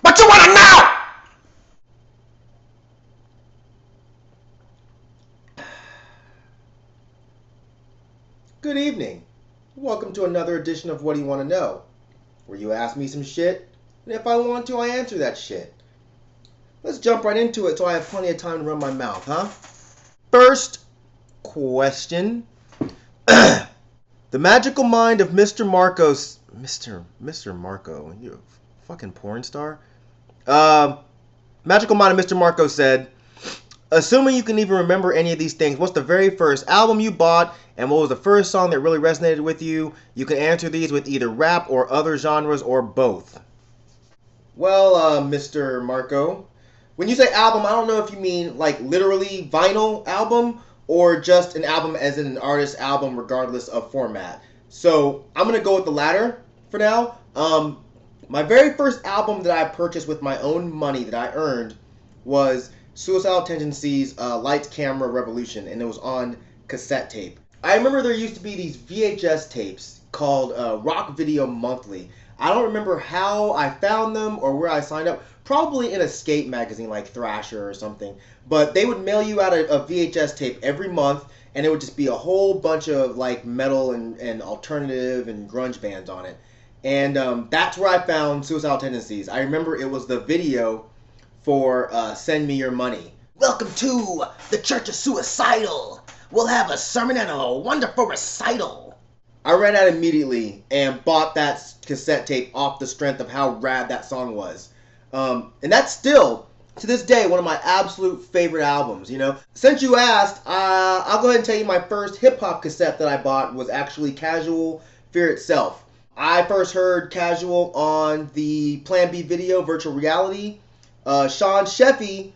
What you wanna know? Good evening. Welcome to another edition of What Do You Want to Know? Where you ask me some shit, and if I want to, I answer that shit. Let's jump right into it so I have plenty of time to run my mouth, huh? First question. The magical mind of Mr. Marcos... Mr. Marco, you a fucking porn star? Magical mind of Mr. Marco said, assuming you can even remember any of these things, what's the very first album you bought, and what was the first song that really resonated with you? You can answer these with either rap or other genres or both. Well, Mr. Marco, when you say album, I don't know if you mean like literally vinyl album or just an album as in an artist album regardless of format. So I'm going to go with the latter for now. My very first album that I purchased with my own money that I earned was Suicidal Tendencies' Lights, Camera, Revolution, and it was on cassette tape. I remember there used to be these VHS tapes called Rock Video Monthly. I don't remember how I found them or where I signed up. Probably in a skate magazine like Thrasher or something. But they would mail you out a VHS tape every month, and it would just be a whole bunch of like metal and alternative and grunge bands on it. And that's where I found Suicidal Tendencies. I remember it was the video for Send Me Your Money. Welcome to the Church of Suicidal. We'll have a sermon and a wonderful recital. I ran out immediately and bought that cassette tape off the strength of how rad that song was. And that's still, to this day, one of my absolute favorite albums, you know. Since you asked, I'll go ahead and tell you my first hip-hop cassette that I bought was actually Casual, Fear Itself. I first heard Casual on the Plan B video, Virtual Reality. Sean Sheffy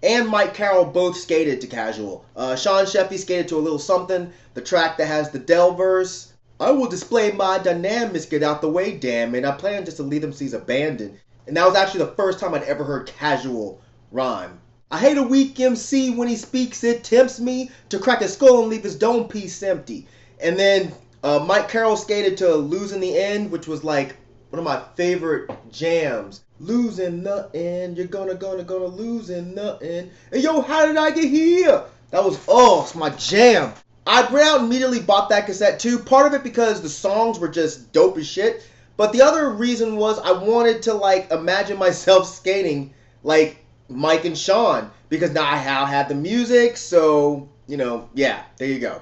and Mike Carroll both skated to Casual. Sean Sheffy skated to A Little Something, the track that has the Dell verse. I will display my dynamics, get out the way, damn it. I plan just to leave them seas abandoned. And that was actually the first time I'd ever heard Casual rhyme. I hate a weak MC when he speaks, it tempts me to crack his skull and leave his dome piece empty. And then Mike Carroll skated to Lose in the End, which was like one of my favorite jams. Losing nothing, you're gonna lose in nothing. And yo, how did I get here? That was, it's my jam. I ran out and immediately bought that cassette too. Part of it because the songs were just dope as shit. But the other reason was I wanted to like imagine myself skating like Mike and Sean. Because now I had the music, so, you know, yeah, there you go.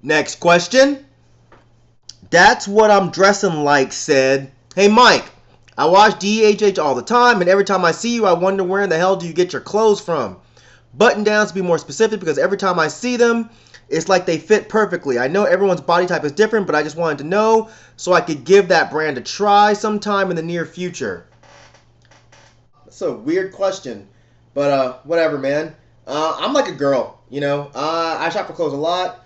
Next question. That's What I'm Dressing Like said, hey Mike, I watch DHH all the time, and every time I see you, I wonder where in the hell do you get your clothes from? Button downs to be more specific, because every time I see them, it's like they fit perfectly. I know everyone's body type is different, but I just wanted to know so I could give that brand a try sometime in the near future. That's a weird question, but whatever, man. I'm like a girl, you know. I shop for clothes a lot.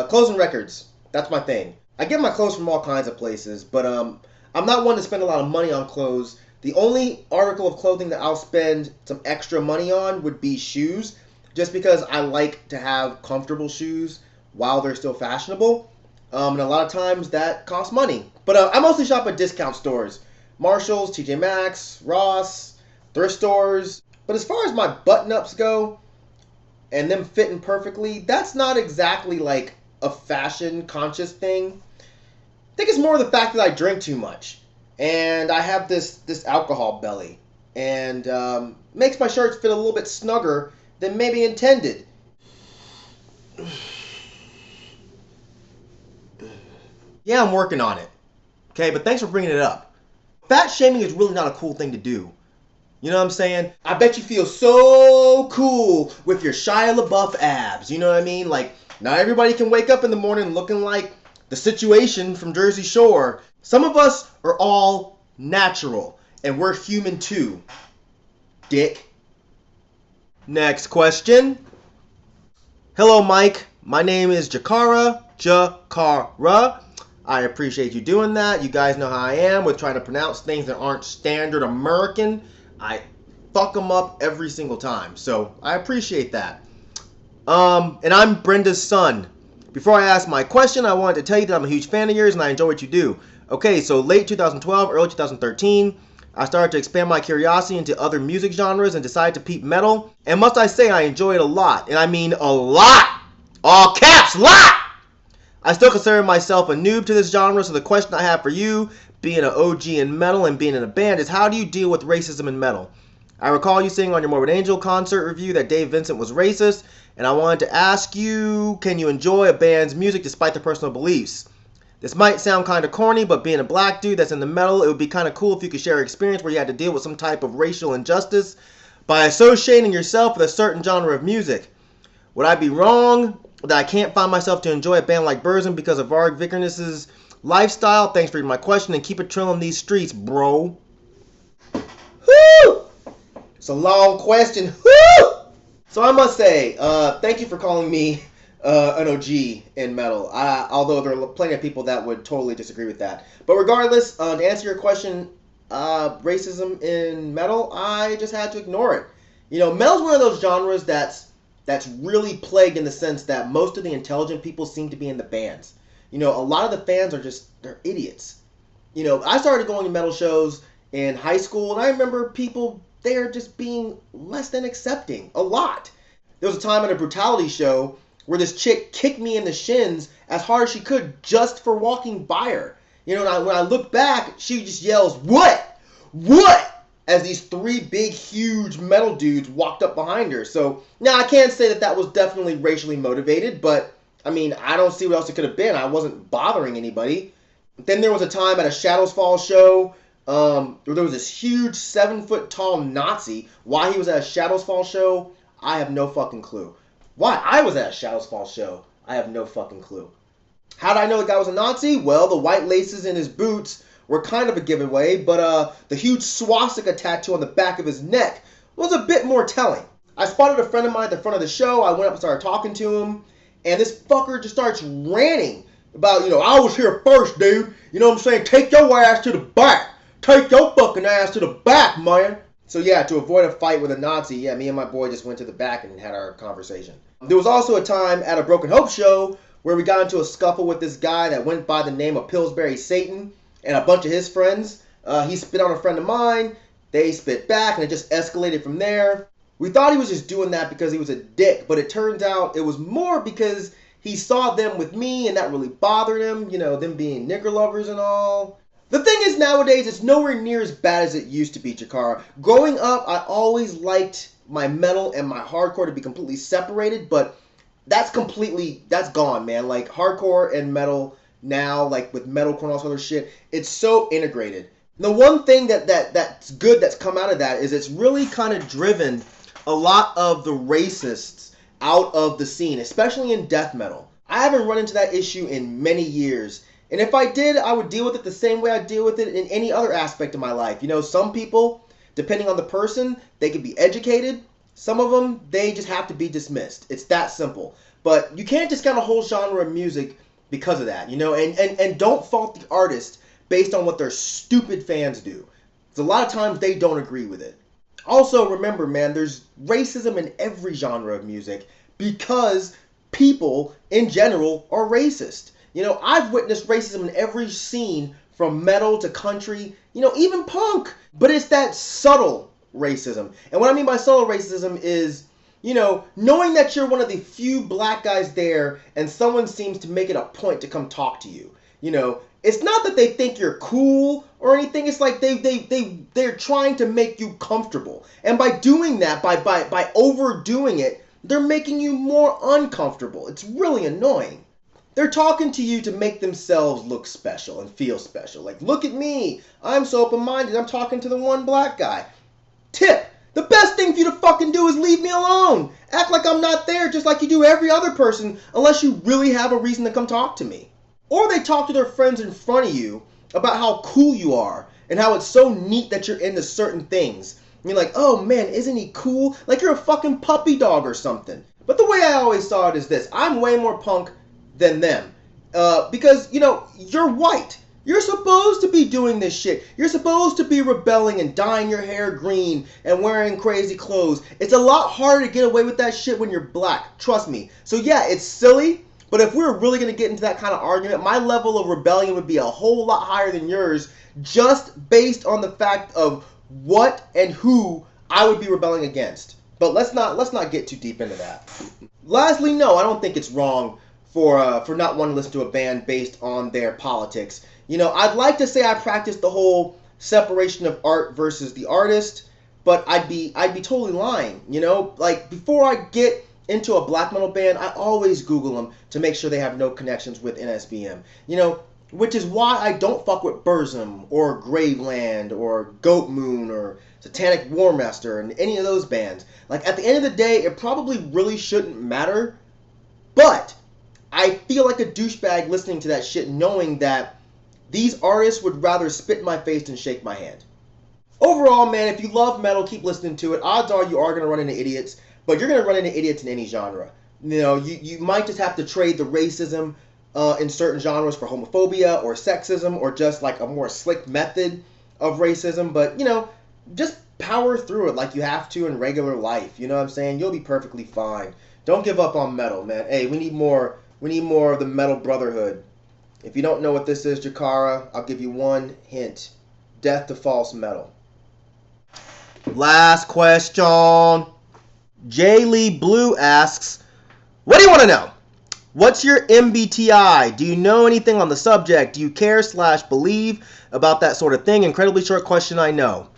Clothes and records, that's my thing. I get my clothes from all kinds of places, but I'm not one to spend a lot of money on clothes. The only article of clothing that I'll spend some extra money on would be shoes, just because I like to have comfortable shoes while they're still fashionable. And a lot of times that costs money. But I mostly shop at discount stores. Marshalls, TJ Maxx, Ross, thrift stores. But as far as my button-ups go, and them fitting perfectly, that's not exactly like a fashion-conscious thing. I think it's more the fact that I drink too much. And I have this alcohol belly. And makes my shirts fit a little bit snugger than maybe intended. Yeah, I'm working on it. Okay, but thanks for bringing it up. Fat shaming is really not a cool thing to do. You know what I'm saying? I bet you feel so cool with your Shia LaBeouf abs. You know what I mean? Like, not everybody can wake up in the morning looking like the Situation from Jersey Shore. Some of us are all natural, and we're human too. Dick. Next question. Hello, Mike. My name is Jakara. I appreciate you doing that. You guys know how I am with trying to pronounce things that aren't standard American. I fuck them up every single time. So I appreciate that. And I'm Brenda's son. Before I ask my question, I wanted to tell you that I'm a huge fan of yours and I enjoy what you do. Okay, so late 2012, early 2013, I started to expand my curiosity into other music genres and decided to peep metal. And must I say, I enjoy it a lot. And I mean a lot! All caps, lot! I still consider myself a noob to this genre, so the question I have for you, being an OG in metal and being in a band, is how do you deal with racism in metal? I recall you saying on your Morbid Angel concert review that Dave Vincent was racist, and I wanted to ask you, can you enjoy a band's music despite their personal beliefs? This might sound kind of corny, but being a black dude that's in the metal, it would be kind of cool if you could share an experience where you had to deal with some type of racial injustice by associating yourself with a certain genre of music. Would I be wrong that I can't find myself to enjoy a band like Burzum because of Varg Vikernes' lifestyle? Thanks for reading my question and keep it trailing these streets, bro. Woo! It's a long question. Woo! So I must say, thank you for calling me an OG in metal. Although there are plenty of people that would totally disagree with that. But regardless, to answer your question, racism in metal, I just had to ignore it. You know, metal's one of those genres that's really plagued in the sense that most of the intelligent people seem to be in the bands. You know, a lot of the fans are they're idiots. You know, I started going to metal shows in high school, and I remember people there just being less than accepting. A lot. There was a time at a Brutality show where this chick kicked me in the shins as hard as she could just for walking by her. You know, and when I look back, she just yells, "What? What?" as these three big, huge metal dudes walked up behind her. So, now I can't say that was definitely racially motivated, but, I mean, I don't see what else it could have been. I wasn't bothering anybody. Then there was a time at a Shadows Fall show where there was this huge 7-foot-tall Nazi. Why he was at a Shadows Fall show, I have no fucking clue. Why I was at a Shadows Fall show, I have no fucking clue. How did I know the guy was a Nazi? Well, the white laces in his boots were kind of a giveaway, but the huge swastika tattoo on the back of his neck was a bit more telling. I spotted a friend of mine at the front of the show. I went up and started talking to him, and this fucker just starts ranting about, you know, I was here first, dude. You know what I'm saying? Take your ass to the back. Take your fucking ass to the back, man. So yeah, to avoid a fight with a Nazi, yeah, me and my boy just went to the back and had our conversation. There was also a time at a Broken Hope show where we got into a scuffle with this guy that went by the name of Pillsbury Satan and a bunch of his friends. He spit on a friend of mine. They spit back, and it just escalated from there. We thought he was just doing that because he was a dick, but it turns out it was more because he saw them with me, and that really bothered him, you know, them being nigger lovers and all. The thing is, nowadays, it's nowhere near as bad as it used to be, Chikara. Growing up, I always liked my metal and my hardcore to be completely separated, but that's gone, man. Like, hardcore and metal now, like with metalcore and all this other shit, it's so integrated. The one thing that's good that's come out of that is it's really kind of driven a lot of the racists out of the scene, especially in death metal. I haven't run into that issue in many years. And if I did, I would deal with it the same way I deal with it in any other aspect of my life. You know, some people, depending on the person, they could be educated. Some of them, they just have to be dismissed. It's that simple. But you can't discount a whole genre of music because of that, you know? And don't fault the artist based on what their stupid fans do. Because a lot of times they don't agree with it. Also, remember, man, there's racism in every genre of music because people, in general, are racist. You know, I've witnessed racism in every scene, from metal to country, you know, even punk. But it's that subtle racism. And what I mean by subtle racism is, you know, knowing that you're one of the few black guys there and someone seems to make it a point to come talk to you. You know, it's not that they think you're cool or anything. It's like they're trying to make you comfortable. And by doing that, by overdoing it, they're making you more uncomfortable. It's really annoying. They're talking to you to make themselves look special and feel special. Like, look at me. I'm so open-minded. I'm talking to the one black guy. Tip. The best thing for you to fucking do is leave me alone. Act like I'm not there just like you do every other person unless you really have a reason to come talk to me. Or they talk to their friends in front of you about how cool you are and how it's so neat that you're into certain things. And you're like, oh man, isn't he cool? Like you're a fucking puppy dog or something. But the way I always saw it is this. I'm way more punk than them. Because, you know, you're white. You're supposed to be doing this shit. You're supposed to be rebelling and dyeing your hair green and wearing crazy clothes. It's a lot harder to get away with that shit when you're black. Trust me. So yeah, it's silly, But if we were really going to get into that kind of argument, my level of rebellion would be a whole lot higher than yours, just based on the fact of what and who I would be rebelling against. But let's not get too deep into that. Lastly, no, I don't think it's wrong for not wanting to listen to a band based on their politics. You know, I'd like to say I practice the whole separation of art versus the artist, but I'd be totally lying. You know, like before I get into a black metal band, I always Google them to make sure they have no connections with NSBM. You know, which is why I don't fuck with Burzum or Graveland or Goat Moon or Satanic War Master and any of those bands. Like at the end of the day, it probably really shouldn't matter, but I feel like a douchebag listening to that shit knowing that these artists would rather spit in my face than shake my hand. Overall, man, if you love metal, keep listening to it. Odds are you are going to run into idiots, but you're going to run into idiots in any genre. You know, you might just have to trade the racism in certain genres for homophobia or sexism or just like a more slick method of racism. But, you know, just power through it like you have to in regular life. You know what I'm saying? You'll be perfectly fine. Don't give up on metal, man. Hey, we need more of the metal brotherhood. If you don't know what this is, Jakara, I'll give you one hint. Death to false metal. Last question. J. Lee Blue asks, what do you want to know? What's your MBTI? Do you know anything on the subject? Do you care/believe about that sort of thing? Incredibly short question, I know.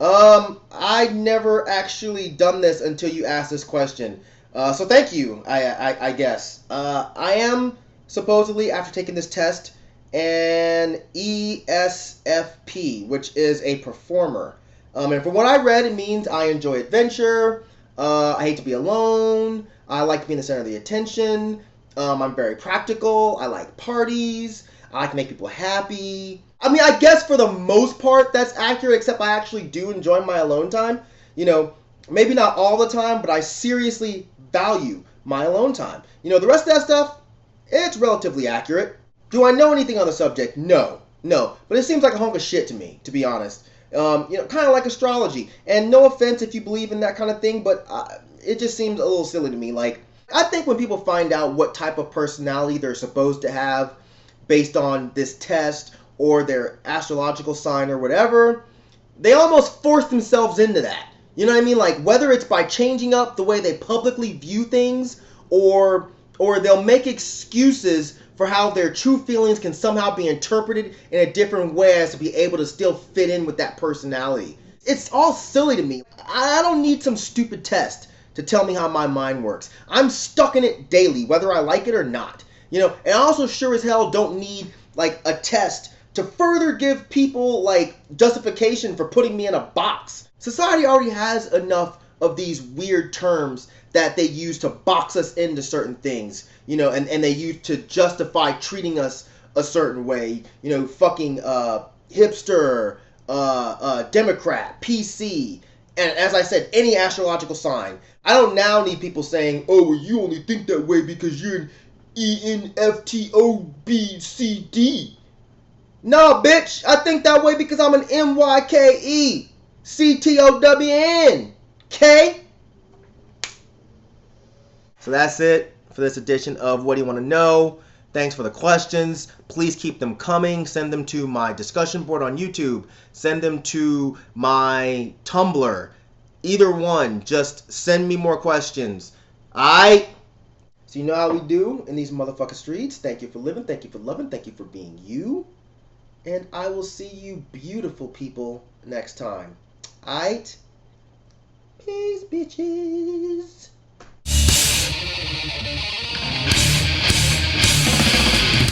I've never actually done this until you asked this question. So thank you, I guess. I am supposedly, after taking this test, an ESFP, which is a performer. And from what I read, it means I enjoy adventure, I hate to be alone, I like to be in the center of the attention, I'm very practical, I like parties, I like to make people happy. I mean, I guess for the most part that's accurate, except I actually do enjoy my alone time. You know, maybe not all the time, but I seriously value my alone time. You know, the rest of that stuff, it's relatively accurate. Do I know anything on the subject? No. But it seems like a hunk of shit to me, to be honest. You know, kind of like astrology. And no offense if you believe in that kind of thing, but it just seems a little silly to me. Like, I think when people find out what type of personality they're supposed to have based on this test or their astrological sign or whatever, they almost force themselves into that. You know what I mean? Like, whether it's by changing up the way they publicly view things or they'll make excuses for how their true feelings can somehow be interpreted in a different way as to be able to still fit in with that personality. It's all silly to me. I don't need some stupid test to tell me how my mind works. I'm stuck in it daily, whether I like it or not. You know, and I also sure as hell don't need like a test to further give people like justification for putting me in a box. Society already has enough of these weird terms that they use to box us into certain things, you know, and they use to justify treating us a certain way, you know, fucking hipster, Democrat, PC, and as I said, any astrological sign. I don't now need people saying, oh, well, you only think that way because you're an ENFTOBCD. No, bitch, I think that way because I'm an MYKECTOWN. Okay? So that's it for this edition of What Do You Want to Know? Thanks for the questions. Please keep them coming. Send them to my discussion board on YouTube. Send them to my Tumblr. Either one. Just send me more questions. Alright? So you know how we do in these motherfucking streets. Thank you for living. Thank you for loving. Thank you for being you. And I will see you beautiful people next time. Alright? Peace, bitches.